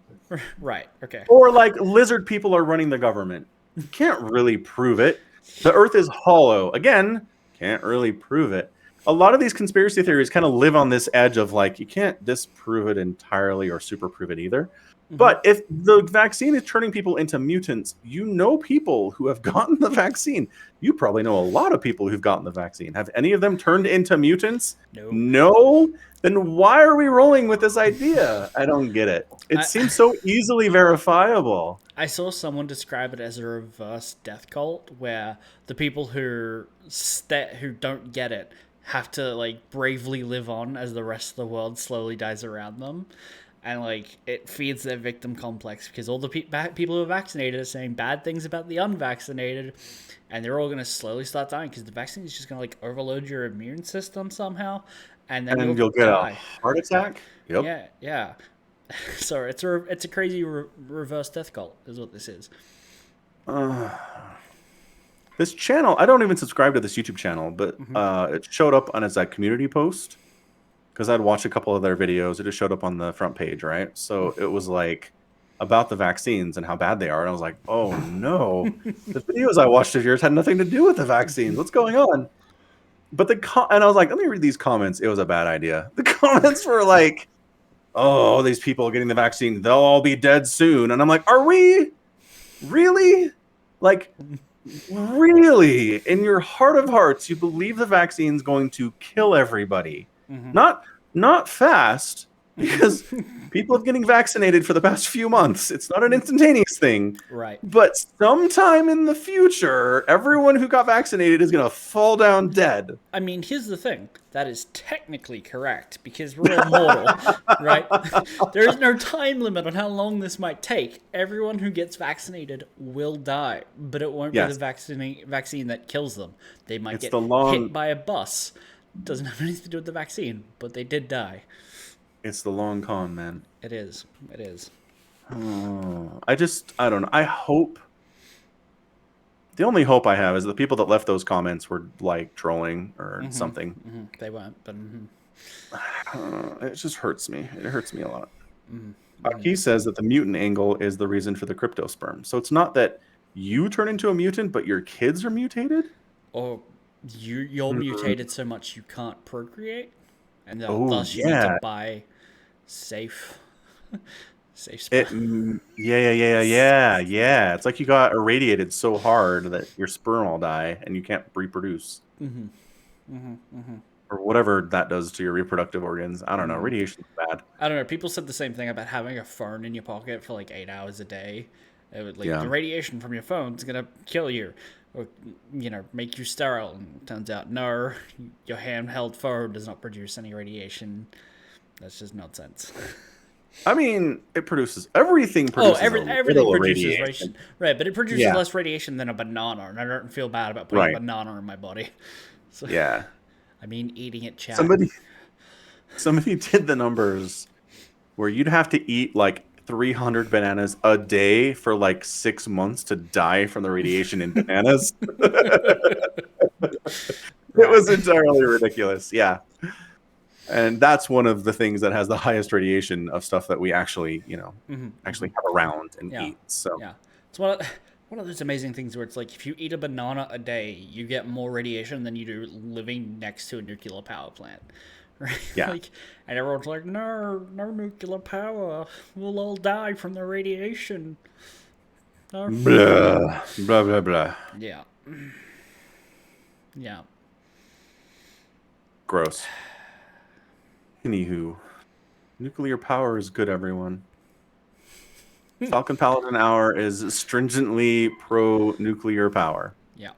Right, okay. Or like lizard people are running the government. You can't really prove it. The Earth is hollow. Again, can't really prove it. A lot of these conspiracy theories kind of live on this edge of like, you can't disprove it entirely or super prove it either. But if the vaccine is turning people into mutants, you know people who have gotten the vaccine. You probably know a lot of people who've gotten the vaccine. Have any of them turned into mutants? No? Then why are we rolling with this idea? I don't get it. It seems so easily verifiable. I saw someone describe it as a reverse death cult, where the people who don't get it have to like bravely live on as the rest of the world slowly dies around them. And, like, it feeds their victim complex because all the people who are vaccinated are saying bad things about the unvaccinated, and they're all going to slowly start dying because the vaccine is just going to, like, overload your immune system somehow, and then And you'll you'll get a die. heart attack. Yep. Yeah, yeah. So it's a crazy reverse death cult is what this is. This channel, I don't even subscribe to this YouTube channel, but it showed up on as a community post because I'd watched a couple of their videos. It just showed up on the front page, right? So it was like about the vaccines and how bad they are. And I was like, oh no, the videos I watched of yours had nothing to do with the vaccines. What's going on? But and I was like, let me read these comments. It was a bad idea. The comments were like, oh, these people getting the vaccine, they'll all be dead soon. And I'm like, are we really? Like, really? In your heart of hearts, you believe the vaccine's going to kill everybody. Not fast, because people have getting vaccinated for the past few months. It's not an instantaneous thing. Right. But sometime in the future, everyone who got vaccinated is going to fall down dead. I mean, here's the thing. That is technically correct because we're all mortal, right? There is no time limit on how long this might take. Everyone who gets vaccinated will die, but it won't be the vaccine that kills them. They might get hit by a bus. Doesn't have anything to do with the vaccine, but they did die. It's the long con, man. It is. It is. I don't know. I hope. The only hope I have is the people that left those comments were like trolling or something. They weren't, but it just hurts me. It hurts me a lot. He says that the mutant angle is the reason for the cryptosperm. So it's not that you turn into a mutant, but your kids are mutated? Or you're mutated so much you can't procreate, and thus you need to buy safe sperm. Yeah. It's like you got irradiated so hard that your sperm will die and you can't reproduce. Or whatever that does to your reproductive organs. I don't know. Radiation's bad. I don't know. People said the same thing about having a phone in your pocket for like 8 hours a day. It would, the radiation from your phone is gonna kill you, or make you sterile. And it turns out, no, your handheld phone does not produce any radiation. That's just nonsense. I mean, it produces everything. Everything produces radiation, right? But it produces less radiation than a banana, and I don't feel bad about putting a banana in my body. So, I mean, eating it, chat. Somebody did the numbers where you'd have to eat like 300 bananas a day for like 6 months to die from the radiation in bananas. It was entirely ridiculous. Yeah. And that's one of the things that has the highest radiation of stuff that we actually, actually have around and eat. So it's one of those amazing things where it's like if you eat a banana a day, you get more radiation than you do living next to a nuclear power plant. Right? Yeah. And everyone's like, no nuclear power. We'll all die from the radiation. No. Blah, blah, blah, blah. Yeah. Yeah. Gross. Anywho, nuclear power is good, everyone. Falcon Paladin Hour is stringently pro-nuclear power. Yeah.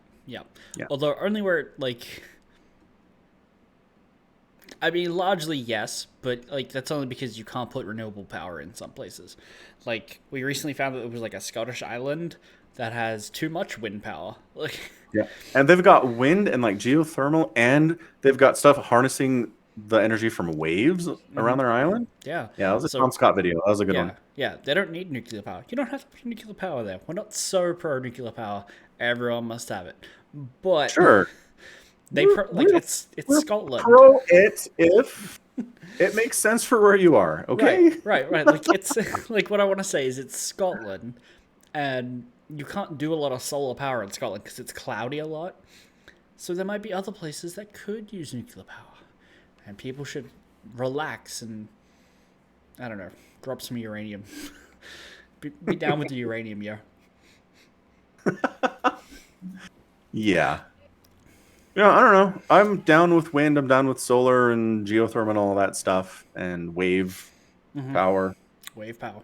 Although only where, I mean, largely yes, but, that's only because you can't put renewable power in some places. We recently found that there was, a Scottish island that has too much wind power. Yeah, and they've got wind and, geothermal, and they've got stuff harnessing the energy from waves around their island. Yeah. Yeah, that was a Tom Scott video. That was a good one. Yeah, they don't need nuclear power. You don't have to put nuclear power there. We're not so pro-nuclear power. Everyone must have it. But... Sure. It's Scotland. Pro it if it makes sense for where you are, okay? Right. It's what I want to say is it's Scotland, and you can't do a lot of solar power in Scotland because it's cloudy a lot. So there might be other places that could use nuclear power, and people should relax and I don't know, drop some uranium. be down with the uranium, yeah. Yeah. Yeah, I don't know. I'm down with wind. I'm down with solar and geothermal and all that stuff and wave power. Wave power.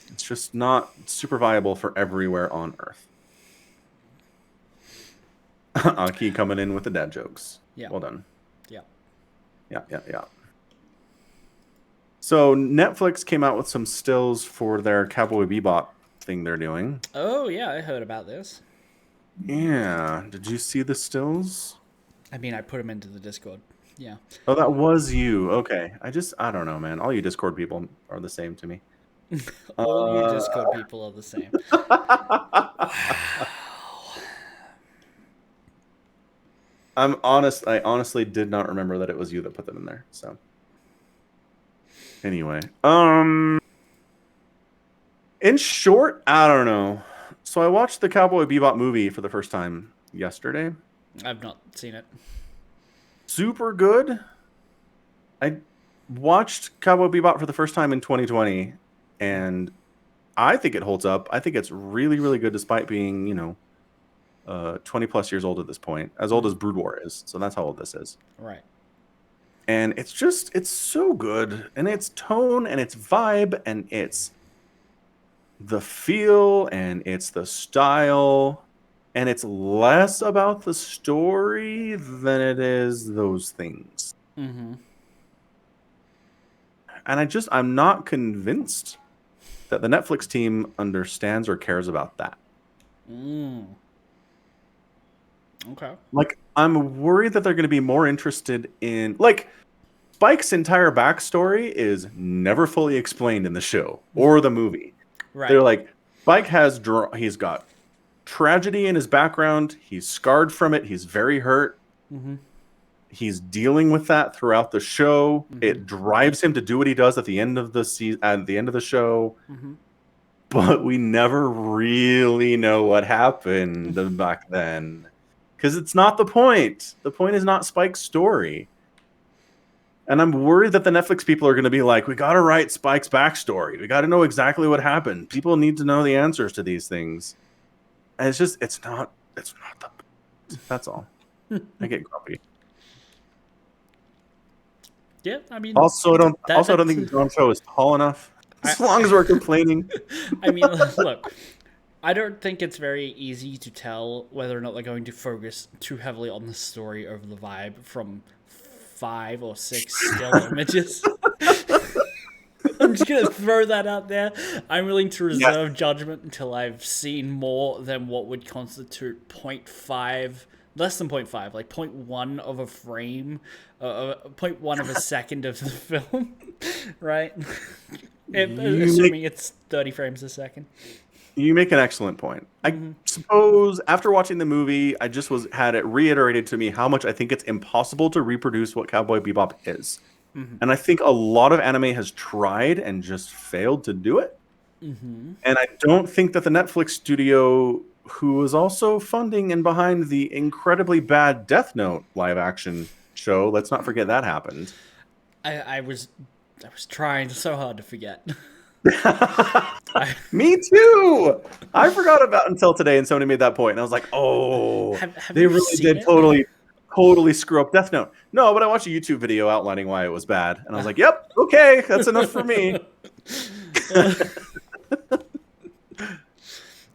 It's just not super viable for everywhere on Earth. Aki coming in with the dad jokes. Yeah. Well done. Yeah. Yeah. So Netflix came out with some stills for their Cowboy Bebop thing they're doing. Oh yeah, I heard about this. Yeah. Did you see the stills? I mean, I put them into the Discord. Yeah. Oh, that was you. Okay. I don't know, man. All you Discord people are the same to me. All you Discord people are the same. I honestly did not remember that it was you that put them in there. So anyway, in short, I don't know. So I watched the Cowboy Bebop movie for the first time yesterday. I've not seen it. Super good. I watched Cowboy Bebop for the first time in 2020, and I think it holds up. I think it's really, really good despite being, 20 plus years old at this point, as old as Brood War is. So that's how old this is. Right. And it's so good. And its tone and its vibe and it's the feel and it's the style. And it's less about the story than it is those things. Mm-hmm. And I'm not convinced that the Netflix team understands or cares about that. Okay. Like, I'm worried that they're going to be more interested in... Like, Spike's entire backstory is never fully explained in the show or the movie. Right. They're like, Spike he's got tragedy in his background. He's scarred from it. He's very hurt. Mm-hmm. He's dealing with that throughout the show. Mm-hmm. It drives him to do what he does at the end of the show. Mm-hmm. But we never really know what happened back then. Because it's not the point. The point is not Spike's story. And I'm worried that the Netflix people are going to be like, we got to write Spike's backstory. We got to know exactly what happened. People need to know the answers to these things. And it's not the point. That's all. I get grumpy. Yeah, I mean... Also, I don't think John Cho is tall enough. As long as we're complaining. I mean, look, I don't think it's very easy to tell whether or not they're going to focus too heavily on the story over the vibe from 5 or 6 still images. I'm just going to throw that out there. I'm willing to reserve judgment until I've seen more than what would constitute 0.5, less than 0.5, like 0.1 of a frame, 0.1 of a second of the film, right? Assuming it's 30 frames a second. You make an excellent point. I suppose after watching the movie, I just had it reiterated to me how much I think it's impossible to reproduce what Cowboy Bebop is. Mm-hmm. And I think a lot of anime has tried and just failed to do it. Mm-hmm. And I don't think that the Netflix studio, who is also funding and behind the incredibly bad Death Note live action show, let's not forget that happened. I was trying so hard to forget. Me too. I forgot about until today, and somebody made that point, and I was like, "Oh, they really did totally screw up Death Note." No, but I watched a YouTube video outlining why it was bad, and I was like, "Yep, okay, that's enough for me."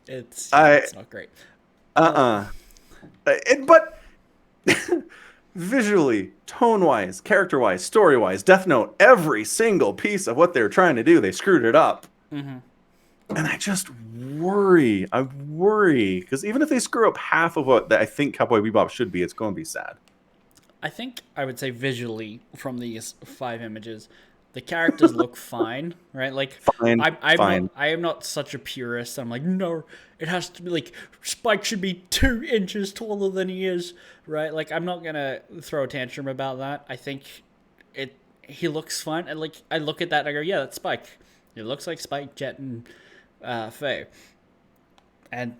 It's not great. But visually, tone-wise, character-wise, story-wise, Death Note, every single piece of what they were trying to do, they screwed it up. Mm-hmm. And I just worry. I worry. Because even if they screw up half of what I think Cowboy Bebop should be, it's going to be sad. I think I would say visually, from these 5 images, the characters look fine, right? Like, fine. I am not such a purist. I'm like, no, it has to be like Spike should be 2 inches taller than he is, right? Like, I'm not gonna throw a tantrum about that. I think he looks fine, and like I look at that and I go, yeah, that's Spike. It looks like Spike, Jet, and Faye. And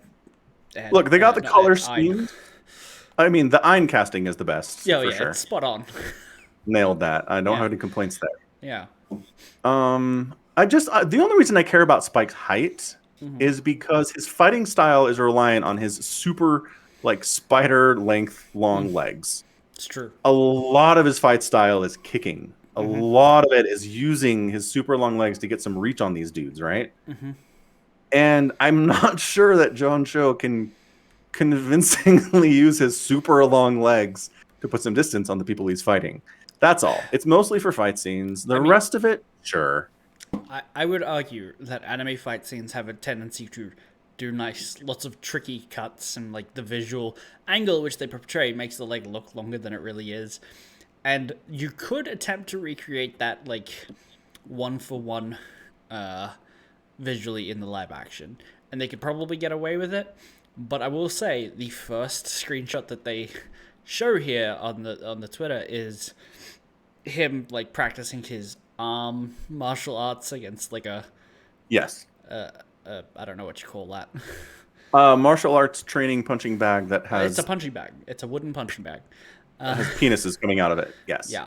look, they got the color scheme. I mean, the Ein casting is the best. Yeah, sure. It's spot on. Nailed that. I don't have any complaints there. Yeah. The only reason I care about Spike's height is because his fighting style is reliant on his super, like, spider length long legs. It's true. A lot of his fight style is kicking. A lot of it is using his super long legs to get some reach on these dudes, right? Mm-hmm. And I'm not sure that John Cho can convincingly use his super long legs to put some distance on the people he's fighting. That's all. It's mostly for fight scenes. The rest of it, sure. I would argue that anime fight scenes have a tendency to do lots of tricky cuts, and like the visual angle which they portray makes the leg look longer than it really is. And you could attempt to recreate that like one for one visually in the live action, and they could probably get away with it. But I will say the first screenshot that they show here on the Twitter is him like practicing his arm martial arts against like a I don't know what you call that. Martial arts training punching bag that has... It's a punching bag. It's a wooden punching bag. Has penises coming out of it. Yes. Yeah.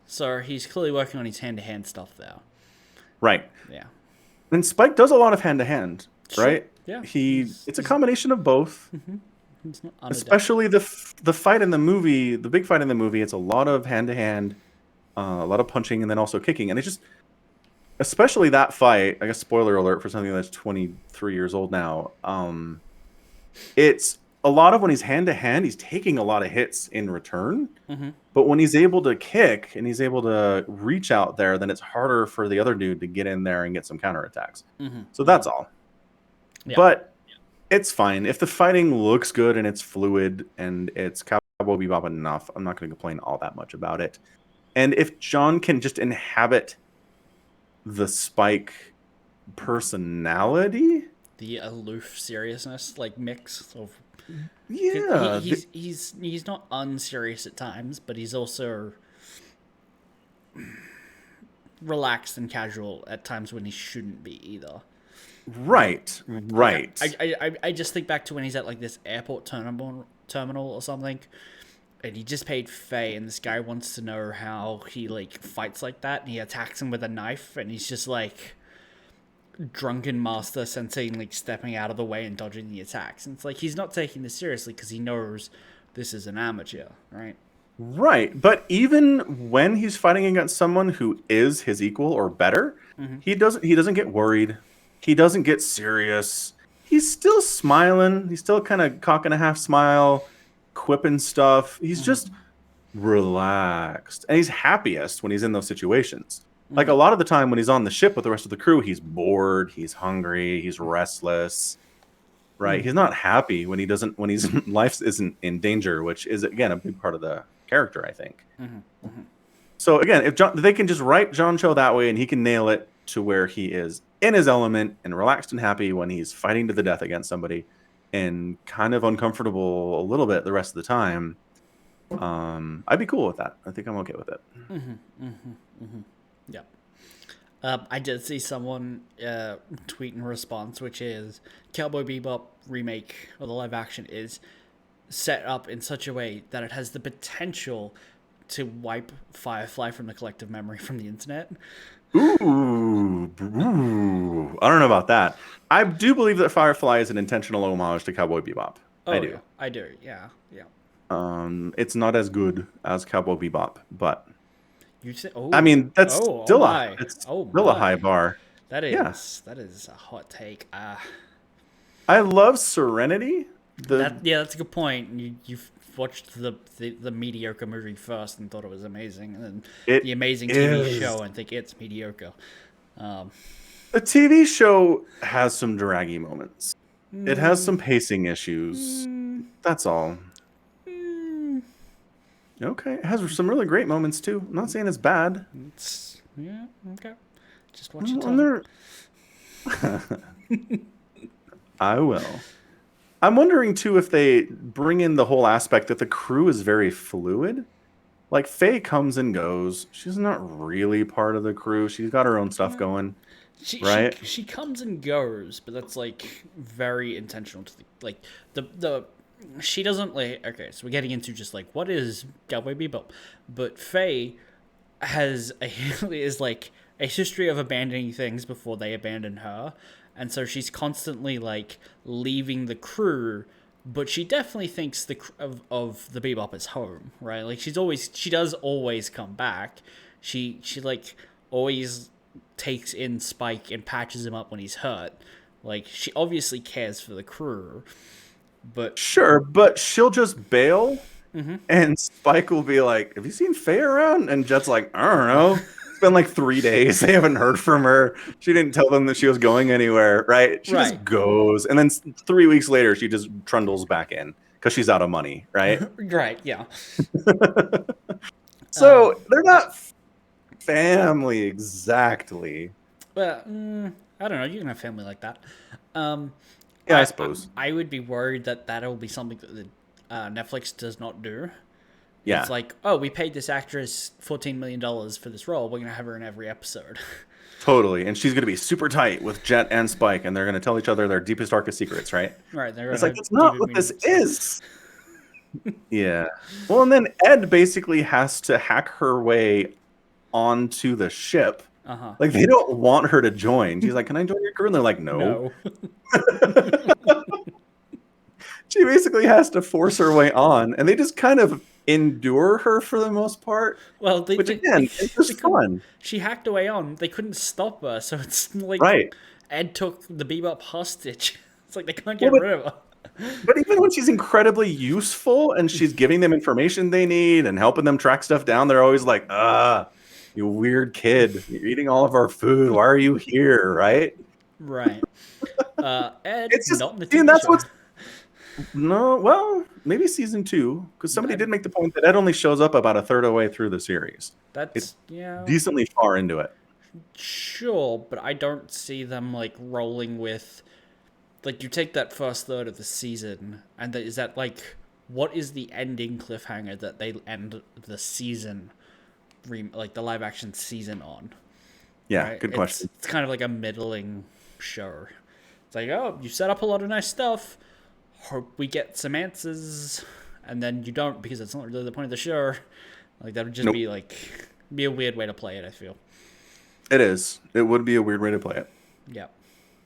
So he's clearly working on his hand-to-hand stuff there. Right. Yeah. And Spike does a lot of hand-to-hand, right? Yeah. It's a combination of both. He's not Especially the fight in the movie, the big fight in the movie, it's a lot of hand-to-hand, a lot of punching, and then also kicking. And it's just... Especially that fight, I guess spoiler alert for something that's 23 years old now. It's a lot of when he's hand to hand, he's taking a lot of hits in return. Mm-hmm. But when he's able to kick and he's able to reach out there, then it's harder for the other dude to get in there and get some counterattacks. Mm-hmm. So that's all. Yeah. But it's fine. If the fighting looks good and it's fluid and it's Cowboy Bebop enough, I'm not going to complain all that much about it. And if John can just inhabit the Spike personality, the aloof seriousness, like mix of he's not unserious at times, but he's also relaxed and casual at times when he shouldn't be either. Right. I just think back to when he's at like this airport terminal or something, and he just paid Faye, and this guy wants to know how he like fights like that, and he attacks him with a knife, and he's just like drunken master sensei, like stepping out of the way and dodging the attacks. And it's like he's not taking this seriously because he knows this is an amateur, right? Right. But even when he's fighting against someone who is his equal or better, he doesn't get worried. He doesn't get serious. He's still smiling. He's still kind of cocking a half smile, quipping stuff. He's just relaxed. And he's happiest when he's in those situations. Like a lot of the time when he's on the ship with the rest of the crew, he's bored, he's hungry, he's restless. Right? He's not happy when his life isn't in danger, which is again a big part of the character, I think. So again, if they can just write John Cho that way and he can nail it to where he is in his element and relaxed and happy when he's fighting to the death against somebody and kind of uncomfortable a little bit the rest of the time, I'd be cool with that. I think I'm okay with it. Yeah. I did see someone tweet in response, which is Cowboy Bebop remake, or the live action, is set up in such a way that it has the potential to wipe Firefly from the collective memory from the internet. Ooh, I don't know about that. I do believe that Firefly is an intentional homage to Cowboy Bebop. Oh, I do. I do. Yeah. It's not as good as Cowboy Bebop, but You say, I mean that's still a high bar. That is a hot take. I love Serenity. That's a good point. You've watched the mediocre movie first and thought it was amazing, and then the amazing TV show and think it's mediocre. The TV show has some draggy moments. It has some pacing issues. That's all. Okay, it has some really great moments too. I'm not saying it's bad. Okay. Just watch it. I will. I'm wondering too if they bring in the whole aspect that the crew is very fluid. Like Faye comes and goes. She's not really part of the crew. She's got her own stuff going. Right? She comes and goes, but that's like very intentional to the she doesn't like. Okay, so we're getting into just like what is Cowboy Bebop, but Faye is like a history of abandoning things before they abandon her, and so she's constantly like leaving the crew, but she definitely thinks of the Bebop as home, right? Like she does always come back. She like always takes in Spike and patches him up when he's hurt. Like she obviously cares for the crew. But sure, but she'll just bail And Spike will be like, "Have you seen Faye around?" And Jet's like, "I don't know. It's been like 3 days. They haven't heard from her. She didn't tell them that she was going anywhere, right? She Right. just goes, and then 3 weeks later, she just trundles back in because she's out of money, right? Right. Yeah. So they're not family exactly. Well, I don't know. You can have family like that. Yeah, I suppose. I would be worried that that'll be something that Netflix does not do. Yeah. It's like, oh, we paid this actress $14 million for this role. We're going to have her in every episode. Totally. And she's going to be super tight with Jet and Spike, and they're going to tell each other their deepest, darkest secrets, right? Right. It's like, it's not what this is. Yeah. Well, and then Ed basically has to hack her way onto the ship. Uh-huh. Like, they don't want her to join. She's like, "Can I join your crew?" And they're like, "No." She basically has to force her way on, and they just kind of endure her for the most part. Well, which again, it's just fun. She hacked away on. They couldn't stop her, so it's like Right. Ed took the Bebop hostage. It's like they can't get rid of her. But even when she's incredibly useful and she's giving them information they need and helping them track stuff down, they're always like, "You weird kid. You're eating all of our food. Why are you here?" Right? Right. Ed, It's just, not in the dude, TV that's show. what's... No, well, maybe season 2, because somebody did make the point that Ed only shows up about a third of the way through the series. That's Decently far into it. Sure, but I don't see them like rolling with, like, you take that first third of the season, and is that like, what is the ending cliffhanger that they end the season, like the live action season on? Yeah, Right? good question. It's kind of like a middling show. It's like, oh, you set up a lot of nice stuff. Hope we get some answers, and then you don't, because it's not really the point of the show. Like, that would just be a weird way to play it, I feel. It is. It would be a weird way to play it. Yeah.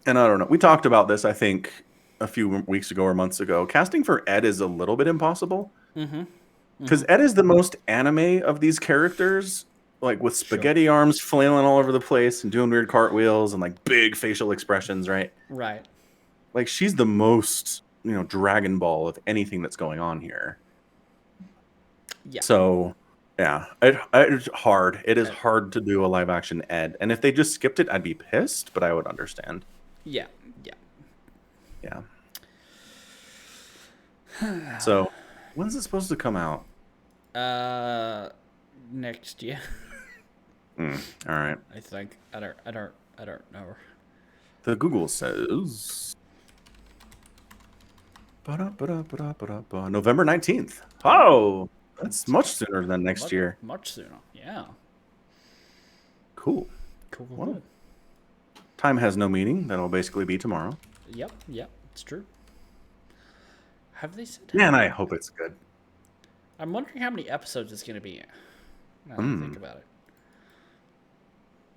And I don't know. We talked about this, I think, a few weeks ago or months ago. Casting for Ed is a little bit impossible. Because Ed is the most anime of these characters, like with spaghetti arms flailing all over the place and doing weird cartwheels and like big facial expressions, right? Right. Like, she's the most, Dragon Ball of anything that's going on here. Yeah. So, yeah, it's hard. It is hard to do a live action Ed. And if they just skipped it, I'd be pissed, but I would understand. Yeah. So, when's it supposed to come out? Next year. All right. I think. I don't know. The Google says November 19th. Oh, that's much sooner than next year. Much sooner. Yeah. Cool. Cool. Time has no meaning. That'll basically be tomorrow. Yep. It's true. Have they said? Man, I hope it's good. I'm wondering how many episodes it's going to be. Now that I think about it.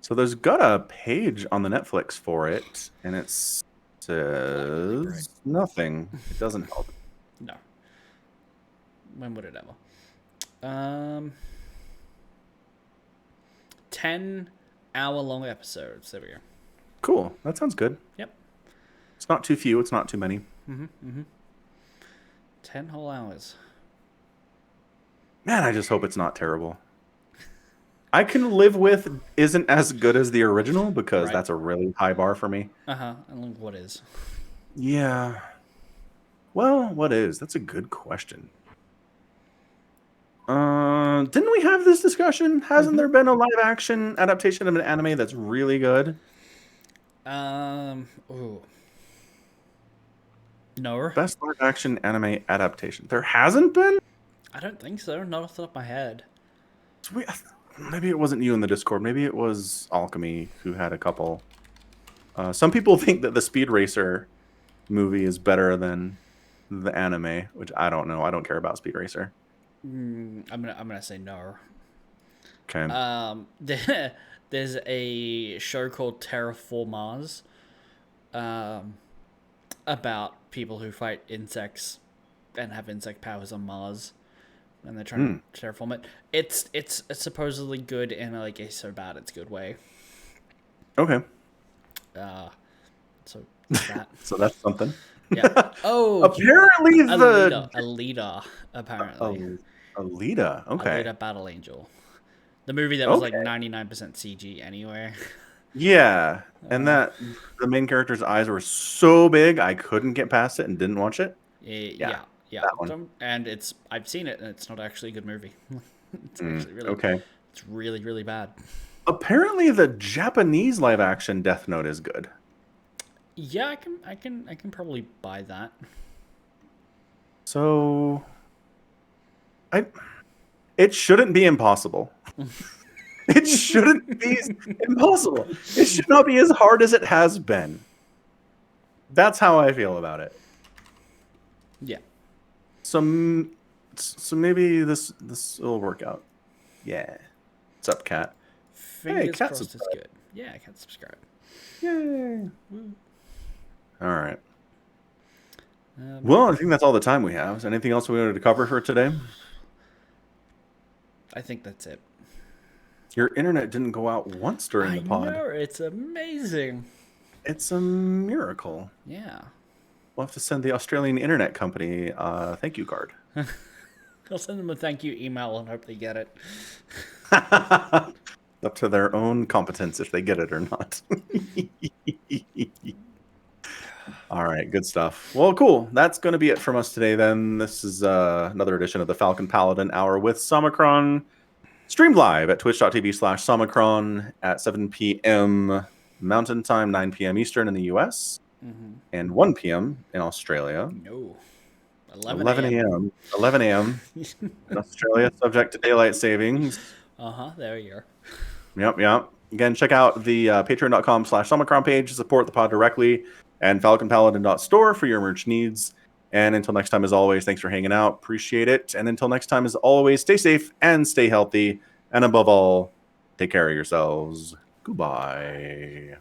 So there's got a page on the Netflix for it, and it says nothing. It doesn't help. No. When would it ever? 10-hour-long episodes. There we go. Cool. That sounds good. Yep. It's not too few. It's not too many. 10 whole hours. Man, I just hope it's not terrible. I can live with isn't as good as the original because that's a really high bar for me. And what is? Yeah. Well, what is? That's a good question. Didn't we have this discussion? Hasn't there been a live action adaptation of an anime that's really good? Ooh. No. Best live action anime adaptation. There hasn't been? I don't think so. Not off the top of my head. Maybe it wasn't you in the Discord. Maybe it was Alchemy who had a couple. Some people think that the Speed Racer movie is better than the anime, which I don't know. I don't care about Speed Racer. I'm gonna say no. Okay. There's a show called Terraform Mars, about people who fight insects and have insect powers on Mars, and they're trying to terraform it. It's supposedly good in like a so bad it's good way. Okay. So that. So that's something. Yeah. Oh, Apparently the Alita, apparently. Alita. Okay. Alita Battle Angel. The movie that was like Okay. 99% CG anyway. Yeah, and that the main character's eyes were so big I couldn't get past it and didn't watch it. Yeah. that one. And I've seen it and it's not actually a good movie. It's actually Okay. It's really, really bad. Apparently, the Japanese live action Death Note is good. Yeah, I can probably buy that. So, it shouldn't be impossible. It shouldn't be impossible. It should not be as hard as it has been. That's how I feel about it. Yeah. So maybe this will work out. Yeah. What's up, Cat? Fingers Cat crossed it's subscribe. good. Yeah, I can subscribe. Yay. All right. Well, I think that's all the time we have. Is there anything else we wanted to cover for today? I think that's it. Your internet didn't go out once during the pod. I know, it's amazing. It's a miracle. Yeah. We'll have to send the Australian internet company a thank you card. I'll send them a thank you email and hope they get it. Up to their own competence if they get it or not. All right, good stuff. Well, cool. That's going to be it from us today then. This is another edition of the Falcon Paladin Hour with Somicron. Streamed live at twitch.tv/Somicron at 7 p.m. Mountain Time, 9 p.m. Eastern in the U.S. And 1 p.m. in Australia. No. 11 a.m. 11 a.m. in Australia, subject to daylight savings. There you are. Yep. Again, check out the patreon.com/Somicron page to support the pod directly, and falconpaladin.store for your merch needs. And until next time, as always, thanks for hanging out. Appreciate it. And until next time, as always, stay safe and stay healthy. And above all, take care of yourselves. Goodbye.